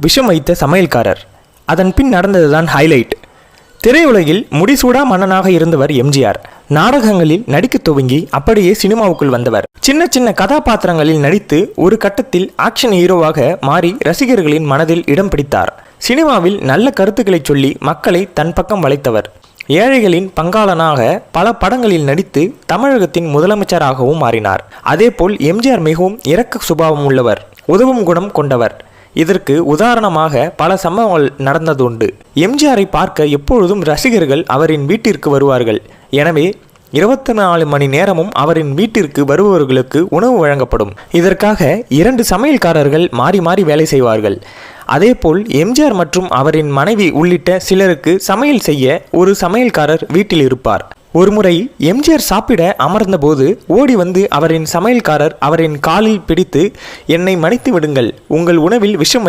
விஷம் வைத்த சமையல்காரர். அதன் பின் நடந்ததுதான் ஹைலைட். திரையுலகில் முடிசூடா மன்னனாக இருந்தவர் எம்ஜிஆர். நாடகங்களில் நடிக்க துவங்கி அப்படியே சினிமாவுக்குள் வந்தவர். சின்ன சின்ன கதாபாத்திரங்களில் நடித்து ஒரு கட்டத்தில் ஆக்ஷன் ஹீரோவாக மாறி ரசிகர்களின் மனதில் இடம் பிடித்தார். சினிமாவில் நல்ல கருத்துக்களை சொல்லி மக்களை தன் பக்கம் வளைத்தவர். ஏழைகளின் பங்காளனாக பல படங்களில் நடித்து தமிழகத்தின் முதலமைச்சராகவும் மாறினார். அதேபோல் எம்ஜிஆர் மிகவும் இரக்க சுபாவம் உள்ளவர், உதவும் குணம் கொண்டவர். இதற்கு உதாரணமாக பல சம்பவங்கள் நடந்ததுண்டு. எம்ஜிஆரை பார்க்க எப்பொழுதும் ரசிகர்கள் அவரின் வீட்டிற்கு வருவார்கள். எனவே 24 மணி நேரமும் அவரின் வீட்டிற்கு வருபவர்களுக்கு உணவு வழங்கப்படும். இதற்காக 2 சமையல்காரர்கள் மாறி மாறி வேலை செய்வார்கள். அதேபோல் எம்ஜிஆர் மற்றும் அவரின் மனைவி உள்ளிட்ட சிலருக்கு சமையல் செய்ய ஒரு சமையல்காரர் வீட்டில் இருப்பார். ஒருமுறை எம்ஜிஆர் சாப்பிட அமர்ந்தபோது ஓடி வந்து அவரின் சமையல்காரர் அவரின் காலில் பிடித்து, என்னை மன்னித்து விடுங்கள், உங்கள் உணவில் விஷம்